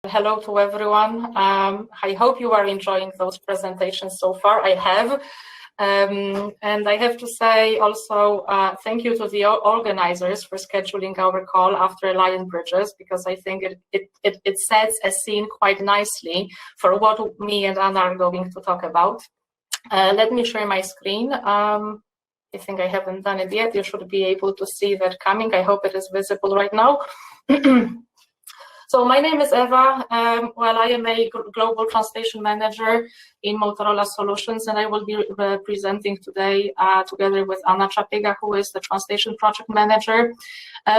Hello to everyone. I hope you are enjoying those presentations so far. I have. And I have to say also thank you to the organizers for scheduling our call after Lion Bridges, because I think it sets a scene quite nicely for what me and Anna are going to talk about. Let me share my screen. I think I haven't done it yet. You should be able to see that coming. I hope it is visible right now. So my name is Eva. I am a global translation manager in Motorola Solutions, and I will be presenting today together with Anna Czapiega, who is the translation project manager.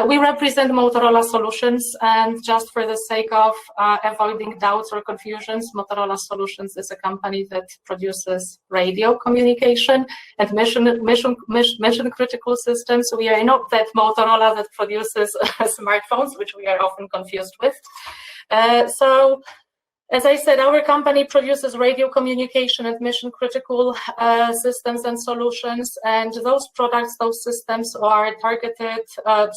We represent Motorola Solutions, and just for the sake of avoiding doubts or confusions, Motorola Solutions is a company that produces radio communication and mission critical systems. We are not that Motorola that produces smartphones, which we are often confused with. As I said, our company produces radio communication and mission critical systems and solutions, and those products, those systems are targeted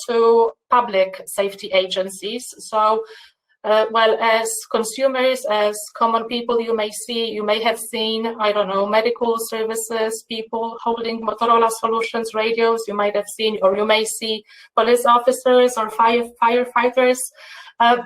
to public safety agencies. So, as consumers, as common people, you may have seen, I don't know, medical services, people holding Motorola Solutions radios. You might have seen, or you may see police officers or firefighters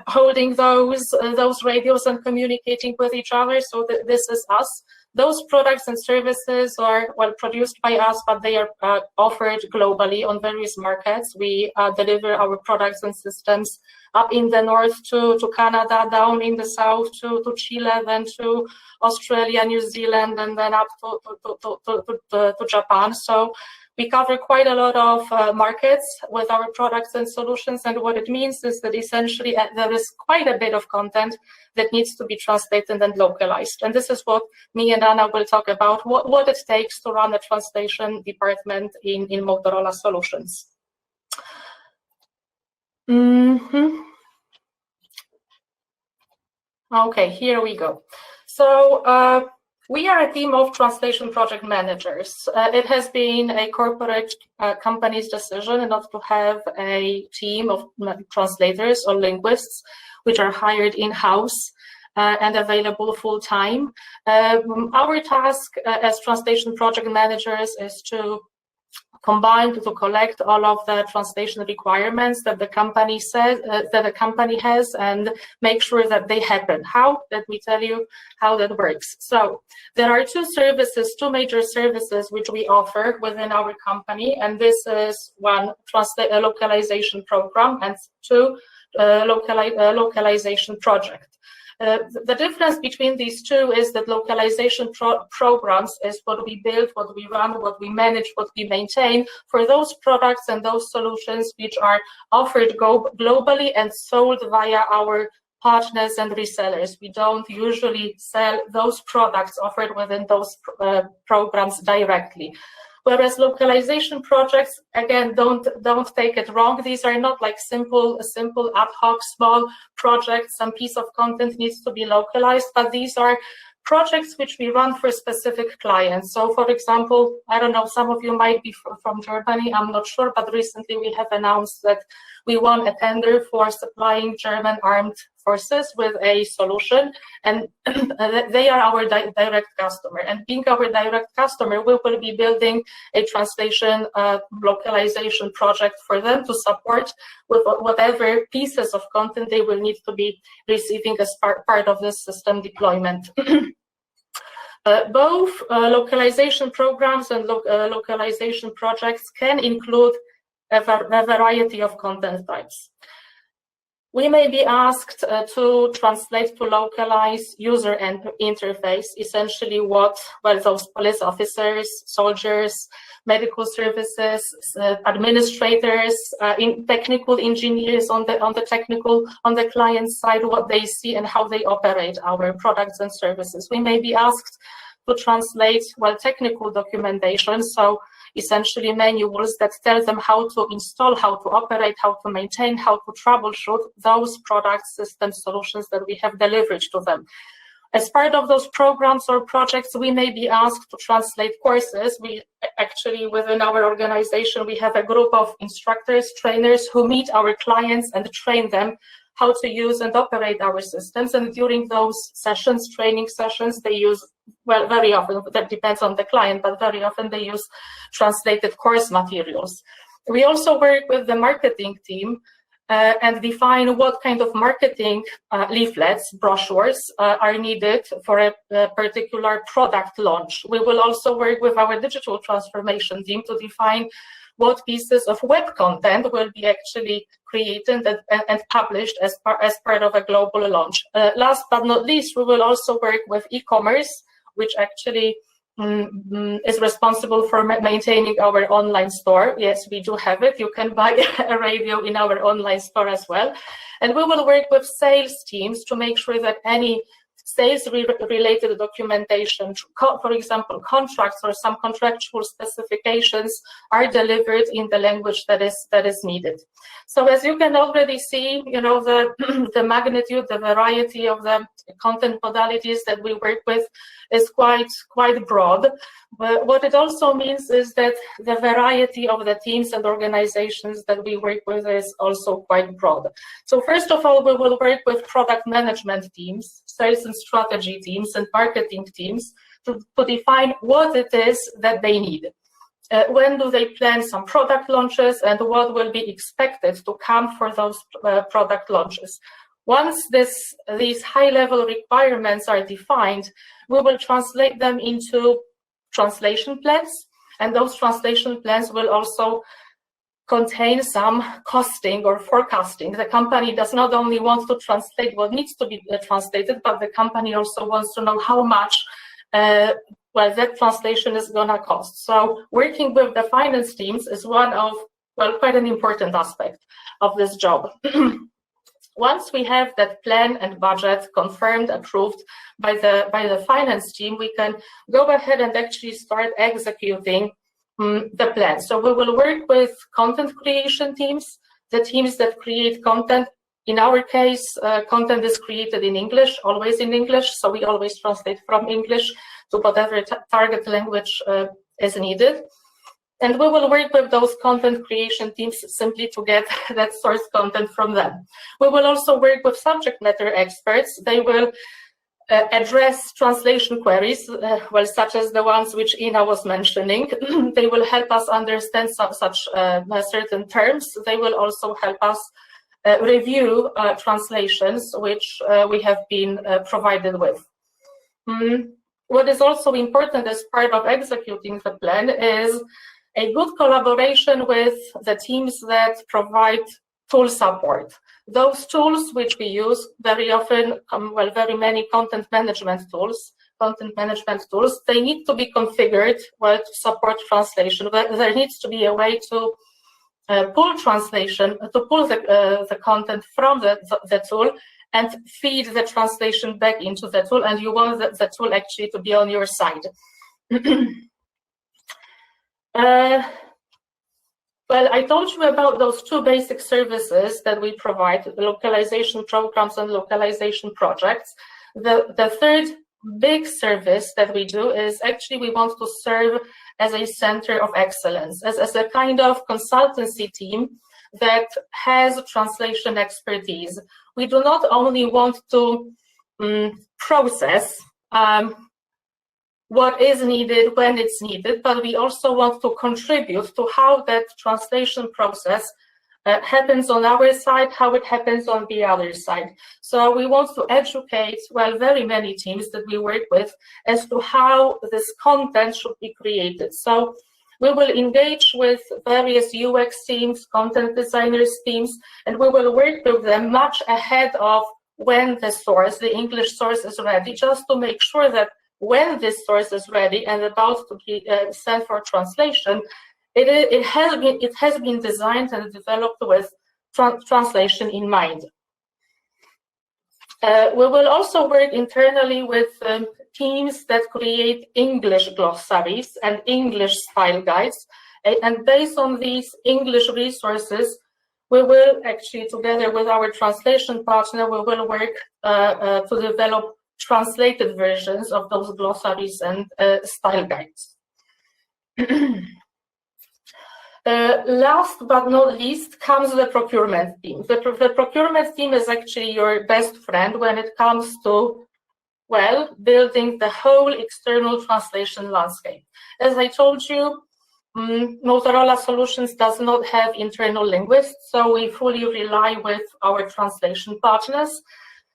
holding those radios and communicating with each other. So this is us. Those products and services are produced by us, but they are offered globally on various markets. We deliver our products and systems up in the north to Canada, down in the south to Chile, then to Australia, New Zealand, and then up to Japan. So we cover quite a lot of markets with our products and solutions, and what it means is that essentially there is quite a bit of content that needs to be translated and localized. And this is what me and Anna will talk about, what it takes to run a translation department in Motorola Solutions. Okay, here we go. So, we are a team of translation project managers. It has been a corporate company's decision not to have a team of translators or linguists, which are hired in-house and available full-time. Our task as translation project managers is to collect all of the translation requirements that the company has, and make sure that they happen. How? Let me tell you how that works. So there are two major services which we offer within our company, and this is one, a localization program, and two, localization project. The difference between these two is that localization programs is what we build, what we run, what we manage, what we maintain for those products and those solutions which are offered globally and sold via our partners and resellers. We don't usually sell those products offered within those programs directly. Whereas localization projects, again, don't take it wrong. These are not like simple ad hoc small projects. Some piece of content needs to be localized, but these are projects which we run for specific clients. So, for example, I don't know, some of you might be from Germany, I'm not sure, but recently we have announced that we won a tender for supplying German armed forces with a solution, and they are our direct customer. And being our direct customer, we will be building a translation localization project for them to support with whatever pieces of content they will need to be receiving as part of this system deployment. Both localization programs and localization projects can include a variety of content types. We may be asked to translate, to localize user interface, essentially what those police officers, soldiers, medical services, administrators, technical engineers on the client side, what they see and how they operate our products and services. We may be asked to translate technical documentation, so essentially manuals that tell them how to install, how to operate, how to maintain, how to troubleshoot those products, systems, solutions that we have delivered to them. As part of those programs or projects, we may be asked to translate courses. We actually, within our organization, we have a group of instructors, trainers who meet our clients and train them how to use and operate our systems. And during those sessions, training sessions, they use, well, very often, that depends on the client, but very often they use translated course materials. We also work with the marketing team and define what kind of marketing leaflets, brochures are needed for a particular product launch. We will also work with our digital transformation team to define what pieces of web content will be actually created and published as part of a global launch. Last but not least, we will also work with e-commerce, which actually is responsible for maintaining our online store. Yes, we do have it. You can buy a radio in our online store as well. And we will work with sales teams to make sure that any sales-related documentation, for example, contracts or some contractual specifications, are delivered in the language that is needed. So as you can already see, you know, the magnitude, the variety of the content modalities that we work with is quite broad. But what it also means is that the variety of the teams and organizations that we work with is also quite broad. So first of all, we will work with product management teams, sales and strategy teams, and marketing teams to define what it is that they need. When do they plan some product launches, and what will be expected to come for those product launches? Once these high-level requirements are defined, we will translate them into translation plans, and those translation plans will also contain some costing or forecasting. The company does not only want to translate what needs to be translated, but the company also wants to know how much well, that translation is going to cost. So working with the finance teams is one of, well, quite an important aspect of this job. Once we have that plan and budget confirmed, approved by the finance team, we can go ahead and actually start executing the plan. So we will work with content creation teams, the teams that create content. In our case, content is created in English, always in English, so we always translate from English to whatever target language is needed. And we will work with those content creation teams simply to get that source content from them. We will also work with subject matter experts. They will address translation queries, well, such as the ones which Ina was mentioning. They will help us understand such certain terms. They will also help us review translations which we have been provided with. What is also important as part of executing the plan is a good collaboration with the teams that provide tool support. Those tools which we use very often, well, very many content management tools, they need to be configured well to support translation. There needs to be a way to pull translation, to pull the content from the tool and feed the translation back into the tool, and you want the tool actually to be on your side. Well, I told you about those two basic services that we provide, the localization programs and localization projects. The third big service that we do is actually we want to serve as a center of excellence, as a kind of consultancy team that has translation expertise. We do not only want to process what is needed when it's needed, but we also want to contribute to how that translation process happens on our side, how it happens on the other side. So we want to educate, well, very many teams that we work with as to how this content should be created. So we will engage with various UX teams, content designers teams, and we will work with them much ahead of when the source, the English source, is ready, just to make sure that when this source is ready and about to be sent for translation, it has been designed and developed with translation in mind. We will also work internally with teams that create English glossaries and English style guides. And based on these English resources, we will actually, together with our translation partner, we will work to develop translated versions of those glossaries and style guides. Last but not least comes the procurement team. The procurement team is actually your best friend when it comes to, well, building the whole external translation landscape. As I told you, Motorola Solutions does not have internal linguists, so we fully rely with our translation partners.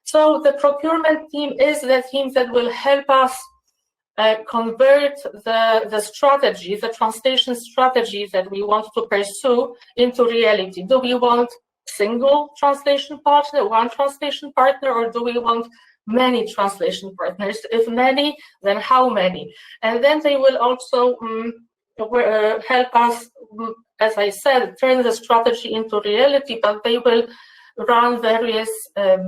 So the procurement team is the team that will help us convert the strategy, the translation strategy that we want to pursue into reality. Do we want single translation partner, one translation partner, or do we want many translation partners? If many, then how many? And then they will also help us, as I said, turn the strategy into reality, but they will run various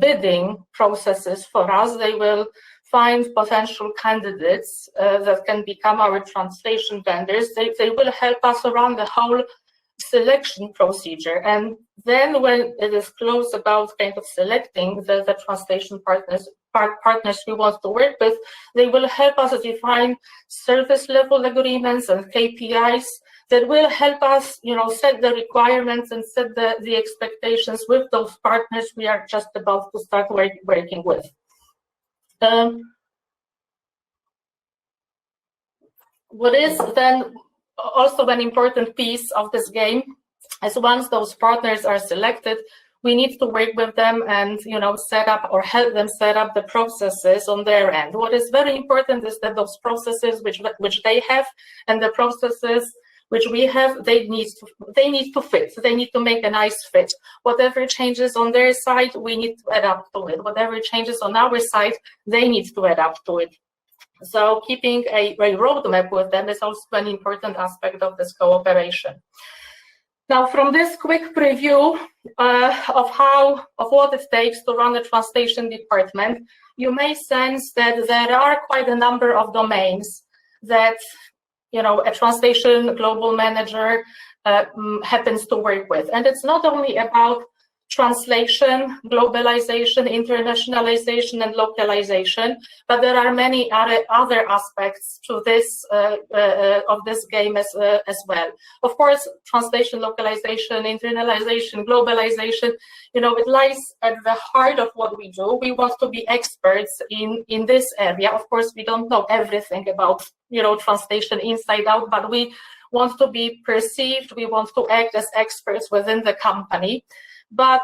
bidding processes for us. They will find potential candidates that can become our translation vendors. They will help us run the whole selection procedure. And then when it is close about kind of selecting the translation partners we want to work with, they will help us define service level agreements and KPIs that will help us, set the requirements and set the expectations with those partners we are just about to start working with. What is then also an important piece of this game is once those partners are selected, we need to work with them and set up or help them set up the processes on their end. What is very important is that those processes which they have and the processes which we have, they need to fit. They need to make a nice fit. Whatever changes on their side, we need to adapt to it. Whatever changes on our side, they need to adapt to it. So keeping a roadmap with them is also an important aspect of this cooperation. Now, from this quick preview of what it takes to run a translation department, you may sense that there are quite a number of domains that a translation global manager happens to work with. And it's not only about translation, globalization, internationalization, and localization, but there are many other aspects to this of this game as well. Of course, translation, localization, internalization, globalization, it lies at the heart of what we do. We want to be experts in this area. Of course, we don't know everything about translation inside out, but we want to be perceived. We want to act as experts within the company. But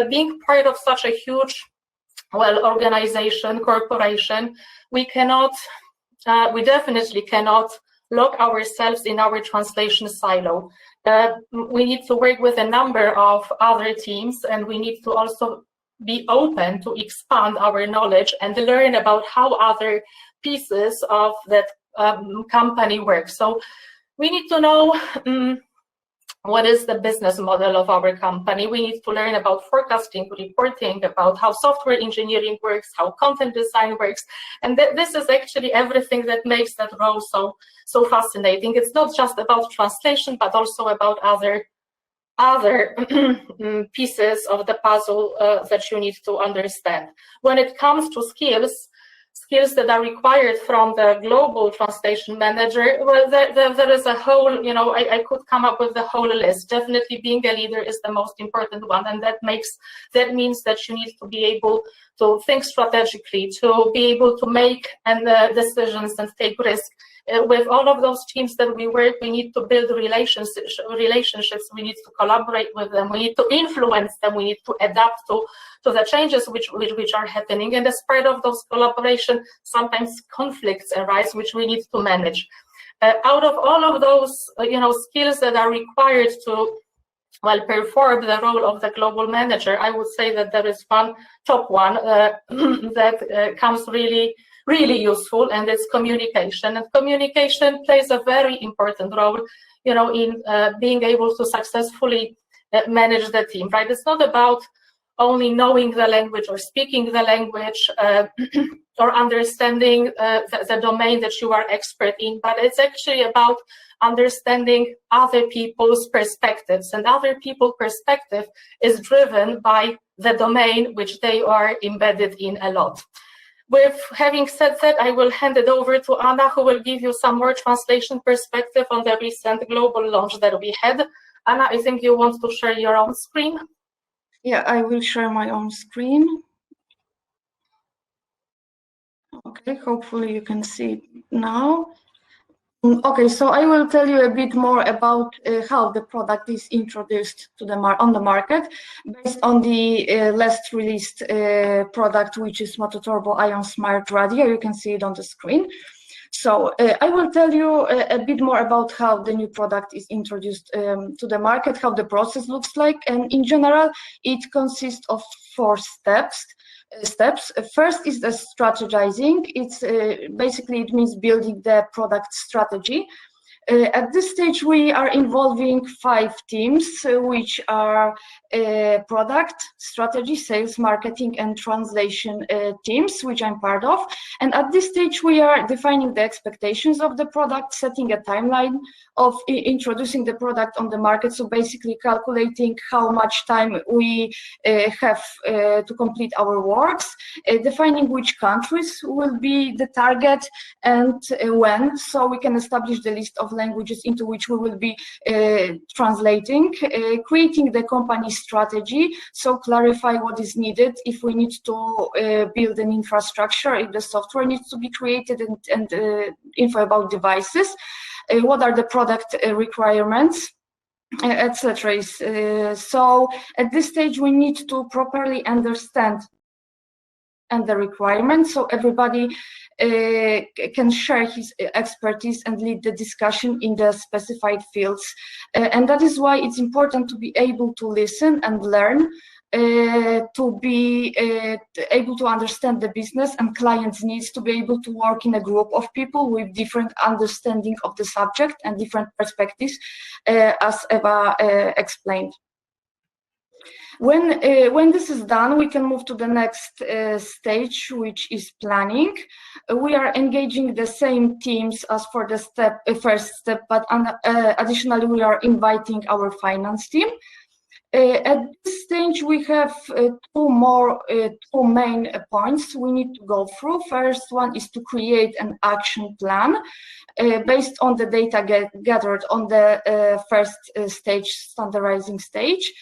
being part of such a huge, organization, corporation, we definitely cannot lock ourselves in our translation silo. We need to work with a number of other teams, and we need to also be open to expand our knowledge and learn about how other pieces of that company work. So we need to know what is the business model of our company. We need to learn about forecasting, reporting, about how software engineering works, how content design works. And this is actually everything that makes that role so fascinating. It's not just about translation, but also about other pieces of the puzzle that you need to understand. When it comes to skills that are required from the global translation manager, there is a whole, I could come up with the whole list. Definitely being a leader is the most important one, and that means that you need to be able to think strategically, to be able to make decisions and take risks. With all of those teams that we work, we need to build relationships, we need to collaborate with them, we need to influence them, we need to adapt to the changes which are happening. And as part of those collaboration, sometimes conflicts arise, which we need to manage. Out of all of those skills that are required to perform the role of the global manager, I would say that there is one top one that comes really useful, and it's communication. And communication plays a very important role, in being able to successfully manage the team, right? It's not about only knowing the language or speaking the language or understanding the domain that you are expert in, but it's actually about understanding other people's perspectives. And other people's perspective is driven by the domain which they are embedded in a lot. With having said that, I will hand it over to Anna, who will give you some more translation perspective on the recent global launch that we had. Anna, I think you want to share your own screen. Yeah, I will share my own screen. Okay, hopefully you can see it now. Okay, so I will tell you a bit more about how the product is introduced to on the market based on the last released product, which is Motorola Ion Smart Radio. You can see it on the screen. So I will tell you a bit more about how the new product is introduced to the market, how the process looks like, and in general, it consists of 4 steps. First is the strategizing. It's basically, it means building the product strategy. At this stage, we are involving 5 teams, which are product, strategy, sales, marketing, and translation teams, which I'm part of. And at this stage, we are defining the expectations of the product, setting a timeline of introducing the product on the market. So basically calculating how much time we have to complete our works, defining which countries will be the target and when, so we can establish the list of languages into which we will be translating, creating the company strategy, so clarify what is needed, if we need to build an infrastructure, if the software needs to be created, and info about devices, what are the product requirements, etc. So at this stage we need to properly understand and the requirements, so everybody can share his expertise and lead the discussion in the specified fields. And that is why it's important to be able to listen and learn, to be able to understand the business and clients' needs, to be able to work in a group of people with different understanding of the subject and different perspectives, as Eva explained. When this is done, we can move to the next stage, which is planning. We are engaging the same teams as for the first step, but additionally, we are inviting our finance team. At this stage, we have two main points we need to go through. First one is to create an action plan based on the data gathered on the first stage, standardizing stage.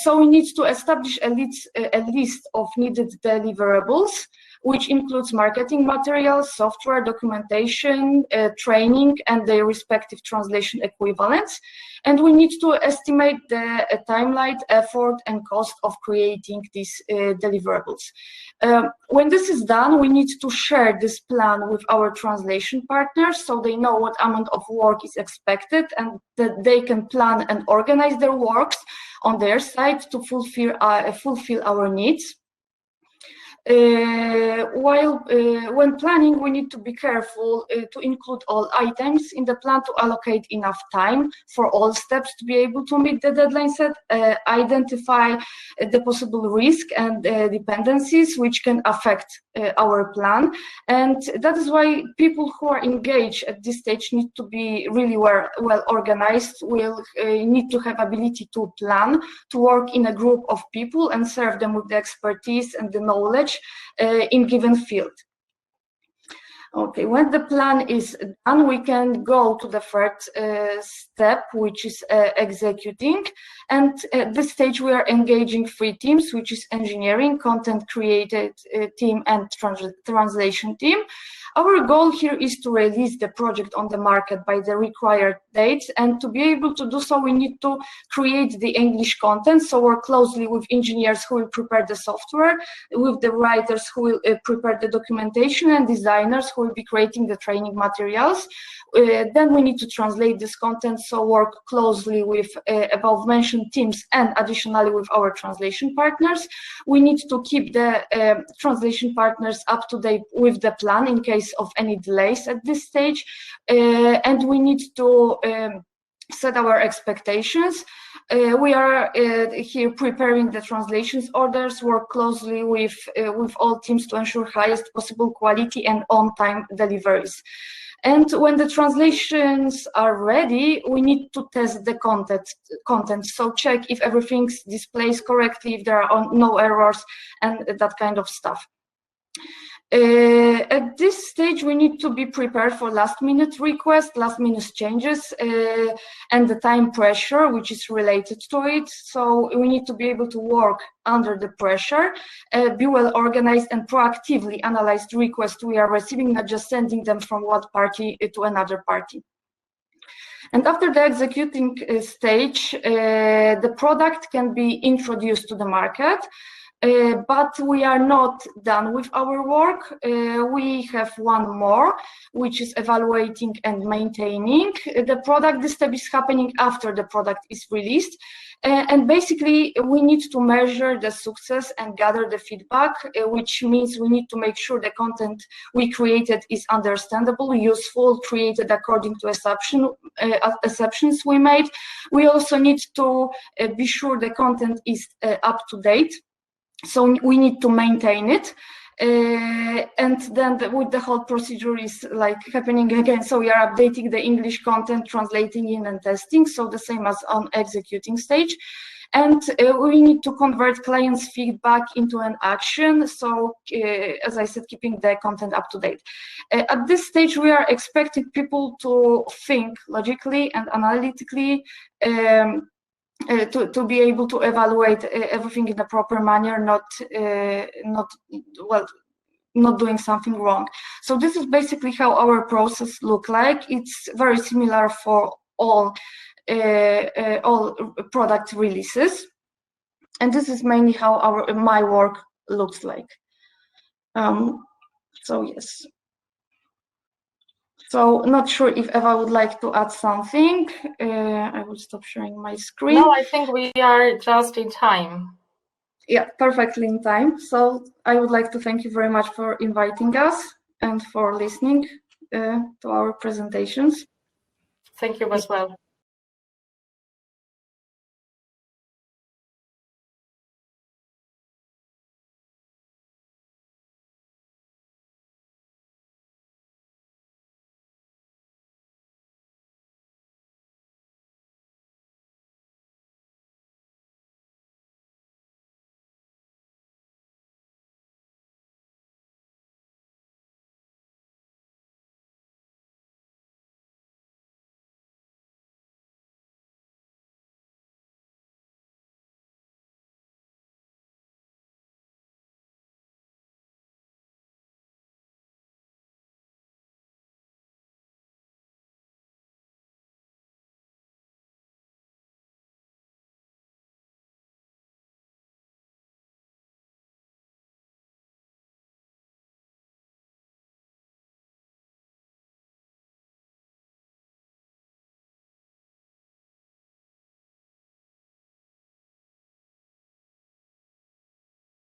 So we need to establish a list of needed deliverables, which includes marketing materials, software, documentation, training, and their respective translation equivalents. And we need to estimate the timeline, effort, and cost of creating these deliverables. When this is done, we need to share this plan with our translation partners so they know what amount of work is expected and that they can plan and organize their works on their side to fulfill our needs. When planning, we need to be careful to include all items in the plan, to allocate enough time for all steps to be able to meet the deadline set, identify the possible risk and dependencies which can affect our plan. And that is why people who are engaged at this stage need to be really well organized, will need to have ability to plan, to work in a group of people and serve them with the expertise and the knowledge in given field. Okay, when the plan is done, we can go to the third step, which is executing. And at this stage, we are engaging 3 teams, which is engineering, content created team, and translation team. Our goal here is to release the project on the market by the required dates, and to be able to do so, we need to create the English content, so work closely with engineers who will prepare the software, with the writers who will prepare the documentation, and designers who will be creating the training materials. Then we need to translate this content, so work closely with above mentioned teams and additionally with our translation partners. We need to keep the translation partners up to date with the plan in case of any delays at this stage, and we need to set our expectations. We are here preparing the translations orders, work closely with all teams to ensure highest possible quality and on-time deliveries. And when the translations are ready, we need to test the content. So check if everything displays correctly, if there are no errors, and that kind of stuff. At this stage, we need to be prepared for last-minute requests, last-minute changes, and the time pressure, which is related to it. So we need to be able to work under the pressure, be well organized, and proactively analyze the requests we are receiving, not just sending them from one party to another party. And after the executing stage, the product can be introduced to the market. But we are not done with our work. We have one more, which is evaluating and maintaining the product. This step is happening after the product is released. And basically, we need to measure the success and gather the feedback, which means we need to make sure the content we created is understandable, useful, created according to assumptions we made. We also need to be sure the content is up to date. So we need to maintain it, and then with the whole procedure is like happening again. So we are updating the English content, translating in and testing. So the same as on executing stage. And we need to convert clients' feedback into an action. So as I said, keeping the content up to date. At this stage, we are expecting people to think logically and analytically, to be able to evaluate everything in a proper manner, not doing something wrong. So this is basically how our process look like. It's very similar for all product releases, and this is mainly how my work looks like. So yes. So not sure if Eva would like to add something. I will stop sharing my screen. No, I think we are just in time. Yeah, perfectly in time. So I would like to thank you very much for inviting us and for listening to our presentations. Thank you as well.